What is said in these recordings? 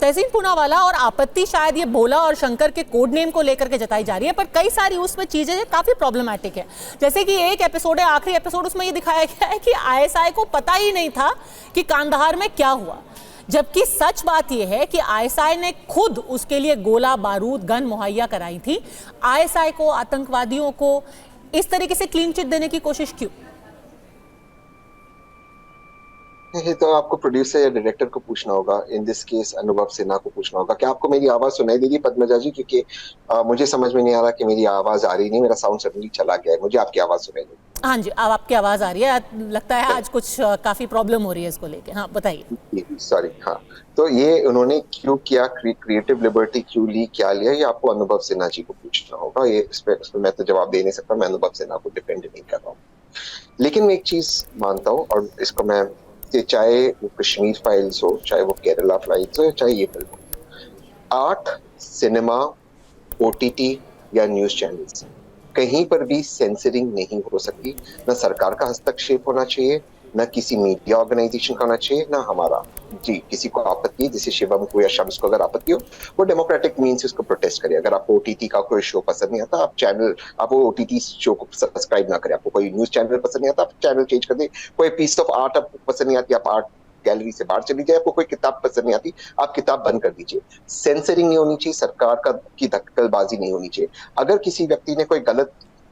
तहसीन पूनावाला और आपत्ति शायद ये भोला और शंकर के कोड नेम को लेकर के जताई जा रही है, पर कई सारी उसमें चीजें काफी प्रॉब्लमैटिक है। जैसे कि एक एपिसोड है, आखिरी एपिसोड, उसमें ये दिखाया गया है कि आईएसआई को पता ही नहीं था कि कांधार में क्या हुआ, जबकि सच बात यह है कि आईएसआई ने खुद उसके लिए गोला बारूद गन मुहैया कराई थी। आईएसआई को, आतंकवादियों को इस तरीके से क्लीन चिट देने की कोशिश क्यों? ये तो आपको प्रोड्यूसर या डायरेक्टर को पूछना होगा, इन दिस केस अनुभव सिन्हा को पूछना होगा। क्या आपको मेरी आवाज सुनाई दे रही है पद्मजा जी? क्योंकि मुझे समझ में नहीं आ रहा कि मेरी आवाज आ रही नहीं, मेरा साउंड सडनली चला गया है। मुझे आपकी आवाज सुनाई दे रही है? हाँ जी, अब आपकी आवाज आ रही है। लगता है आज कुछ काफी प्रॉब्लम हो रही है इसको लेके। हाँ बताइए। सॉरी। हाँ, तो ये उन्होंने क्यों किया, क्रिएटिव लिबर्टी क्यों ली, क्या लिया, ये आपको अनुभव सिन्हा जी को पूछना होगा। ये इस पे मैं तो जवाब दे नहीं सकता, मैं अनुभव सिन्हा को डिपेंड नहीं कर रहा हूँ। लेकिन मैं एक चीज मानता हूँ, और इसको मैं, चाहे वो कश्मीर फाइल्स हो, चाहे वो केरला फाइल्स हो, चाहे ये फिल्म हो, आर्ट, सिनेमा, ओटीटी या न्यूज चैनल्स, कहीं पर भी सेंसरिंग नहीं हो सकती। ना सरकार का हस्तक्षेप होना चाहिए, ना किसी मीडिया ऑर्गेनाइजेशन का होना चाहिए, ना हमारा। जी, किसी को आपत्ति है, जैसे शिवम को या शम्स को अगर आपत्ति हो, वो डेमोक्रेटिक मीन से उसको प्रोटेस्ट करे। अगर आपको ओटीटी का कोई शो पसंद नहीं आता, आप वो ओटीटी शो को सब्सक्राइब ना करें। आपको कोई न्यूज चैनल पसंद नहीं आता, आप चैनल चेंज कर दे। कोई पीस ऑफ आर्ट आपको पसंद नहीं आती, आप आर्ट गैलरी से बाहर चली जाए। आपको कोई किताब पसंद नहीं आती, आप किताब बंद कर दीजिए। सेंसरिंग नहीं होनी चाहिए, सरकार की दखलबाजी नहीं होनी चाहिए। अगर किसी व्यक्ति ने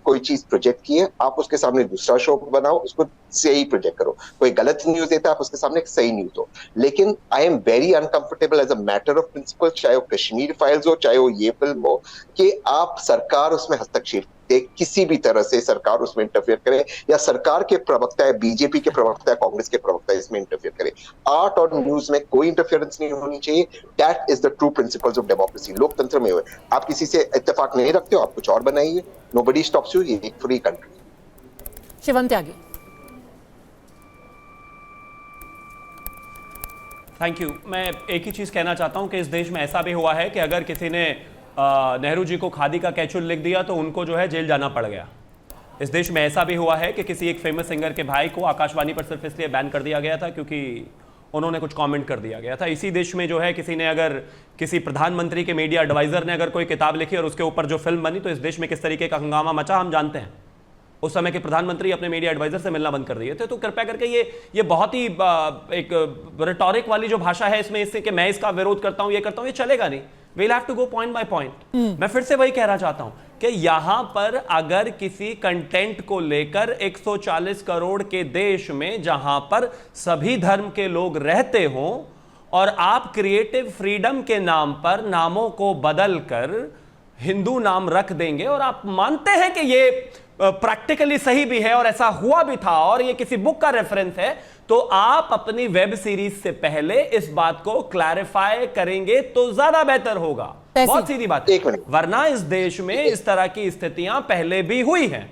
कोई चीज प्रोजेक्ट की है, आप उसके सामने दूसरा शो बनाओ, उसको सही प्रोजेक्ट करो। कोई गलत न्यूज देता है, आप उसके सामने एक सही न्यूज दो। लेकिन I am very uncomfortable as a matter of principle, चाहे वो कश्मीर फाइल्स हो, चाहे वो ये फिल्म हो, कि आप सरकार उसमें हस्तक्षेप दे, किसी भी तरह से सरकार उसमें इंटरफेयर करे, या सरकार के प्रवक्ता है, बीजेपी के प्रवक्ता है, कांग्रेस के प्रवक्ता है, इसमें इंटरफेयर करे। आर्ट और न्यूज में कोई इंटरफेरेंस नहीं होनी चाहिए। That is the true principles of democracy. लोकतंत्र में हुए, आप किसी से इत्तेफाक नहीं रखते हो, आप कुछ और बनाइए। Nobody stops you. ये एक free country. Shivam Tyagi. Thank you. मैं एक ही चीज कहना चाहता हूं कि इस देश में ऐसा भी हुआ है कि अगर किसी ने नेहरू जी को खादी का कैचुल लिख दिया तो उनको जो है जेल जाना पड़ गया। इस देश में ऐसा भी हुआ है कि किसी एक फेमस सिंगर के भाई को आकाशवाणी पर सिर्फ इसलिए बैन कर दिया गया था क्योंकि उन्होंने कुछ कमेंट कर दिया गया था। इसी देश में जो है किसी ने, अगर किसी प्रधानमंत्री के मीडिया एडवाइजर ने अगर कोई किताब लिखी और उसके ऊपर जो फिल्म बनी, तो इस देश में किस तरीके का हंगामा मचा हम जानते हैं। उस समय के प्रधानमंत्री अपने मीडिया एडवाइजर से मिलना बंद कर दिए थे। तो कृपया करके ये बहुत ही एक रिटॉरिक वाली जो भाषा है इसमें, इससे कि मैं इसका विरोध करता हूं, ये करता हूं, ये चलेगा नहीं। We'll have to go point by point। मैं फिर से वही कहना चाहता हूं कि यहां पर अगर किसी कंटेंट को लेकर 140 करोड़ के देश में, जहां पर सभी धर्म के लोग रहते हों, और आप क्रिएटिव फ्रीडम के नाम पर नामों को बदलकर हिंदू नाम रख देंगे, और आप मानते हैं कि ये प्रैक्टिकली सही भी है और ऐसा हुआ भी था और ये किसी बुक का रेफरेंस है, तो आप अपनी वेब सीरीज से पहले इस बात को क्लैरिफाई करेंगे तो ज्यादा बेहतर होगा। बहुत सीधी बात है, वरना इस देश में इस तरह की स्थितियां पहले भी हुई हैं।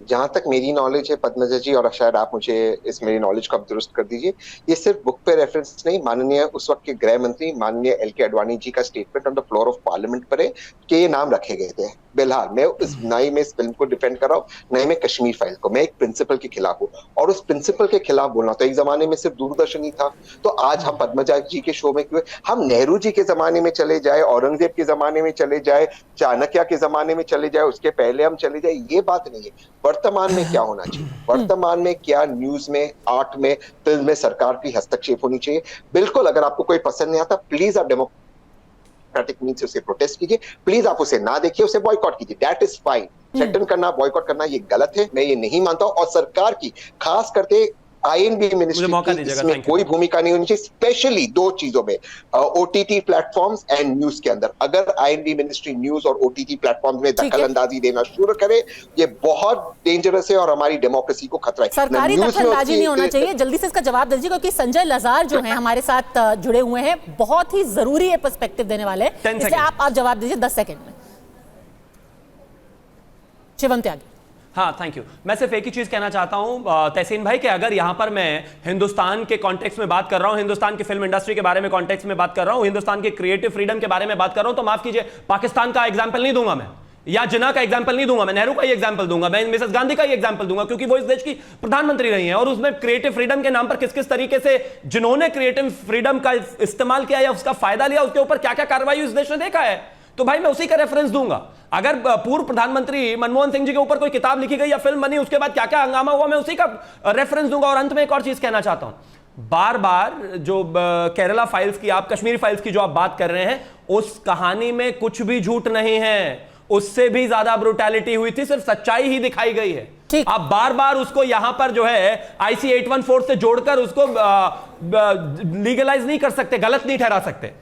जहां तक मेरी नॉलेज है पद्मजा जी, और शायद आप मुझे इस मेरी नॉलेज को आप दुरुस्त कर दीजिए, ये सिर्फ बुक पे रेफरेंस नहीं, माननीय उस वक्त के गृह मंत्री माननीय एल.के. अडवाणी जी का statement on the floor of parliament पर है कि ये नाम रखे गए थे। बिलहाल मैं ना ही मैं इस फिल्म को डिफेंड कर रहा हूँ, ना ही मैं कश्मीर फाइल को। मैं एक प्रिंसिपल के खिलाफ हूँ, और उस प्रिंसिपल के खिलाफ बोलना तो एक जमाने में सिर्फ दूरदर्शन ही था। तो आज हम पद्मजा जी के शो में क्यों, हम नेहरू जी के जमाने में चले जाए, औरंगजेब के जमाने में चले जाए, चाणक्य के जमाने में चले जाए, उसके पहले हम चले जाए, ये बात नहीं है। वर्तमान में क्या होना चाहिए, वर्तमान में क्या न्यूज में, आर्ट में, फिल्म में सरकार की हस्तक्षेप होनी चाहिए। बिल्कुल, अगर आपको कोई पसंद नहीं आता, प्लीज आप डेमोक्रेटिक मीन से उसे प्रोटेस्ट कीजिए। प्लीज आप उसे ना देखिए, उसे बॉयकॉट कीजिए। That is fine. थ्रेटन करना, बॉयकॉट करना, ये गलत है, मैं ये नहीं मानता हूं। और सरकार की, खास करके आईएनबी मिनिस्ट्री की इसमें कोई भूमिका नहीं होनी चाहिए, स्पेशली दो चीजों में, ओटीटी प्लेटफॉर्म्स एंड न्यूज के अंदर। अगर आईएनबी मिनिस्ट्री न्यूज और ओटीटी प्लेटफॉर्म्स में दखल अंदाजी देना शुरू करे, ये बहुत डेंजरस है और हमारी डेमोक्रेसी को खतरा है। सरकारी दखलंदाजी नहीं होना चाहिए। जल्दी से इसका जवाब दीजिए, क्योंकि संजय लजार जो है हमारे साथ जुड़े हुए हैं, बहुत ही जरूरी है पर्सपेक्टिव देने वाले, इसलिए आप जवाब दीजिए 10 सेकंड में। शिवम त्यागी। हाँ, थैंक यू। मैं सिर्फ एक ही चीज कहना चाहता हूं तहसीन भाई, कि अगर यहां पर मैं हिंदुस्तान के कॉन्टेक्स्ट में बात कर रहा हूं, हिंदुस्तान की फिल्म इंडस्ट्री के बारे में कॉन्टेक्स्ट में बात कर रहा हूं, हिंदुस्तान के क्रिएटिव फ्रीडम के बारे में बात कर रहा हूं, तो माफ कीजिए, पाकिस्तान का एग्जांपल नहीं दूंगा मैं। या जिना का एग्जांपल नहीं दूंगा, मैं नेहरू का ही एग्जांपल दूंगा, मैं मिसेस गांधी का ही एग्जांपल दूंगा, क्योंकि वो इस देश की प्रधानमंत्री रही हैं और उसमें क्रिएटिव फ्रीडम के नाम पर किस किस तरीके से जिन्होंने क्रिएटिव फ्रीडम का इस्तेमाल किया या उसका फायदा लिया, उसके ऊपर क्या क्या कार्रवाई इस देश ने देखा है। तो भाई मैं उसी का रेफरेंस दूंगा। अगर पूर्व प्रधानमंत्री मनमोहन सिंह जी के ऊपर कोई किताब लिखी गई या फिल्म बनी, उसके बाद क्या क्या हंगामा हुआ, मैं उसी का रेफरेंस दूंगा। और अंत में एक और चीज कहना चाहता हूं, बार बार जो केरला फाइल्स की, आप कश्मीरी फाइल्स की जो आप बात कर रहे हैं, उस कहानी में कुछ भी झूठ नहीं है, उससे भी ज्यादा ब्रुटैलिटी हुई थी, सिर्फ सच्चाई ही दिखाई गई है। आप बार बार उसको यहां पर जो है IC 814 से जोड़कर उसको लीगलाइज नहीं कर सकते, गलत नहीं ठहरा सकते।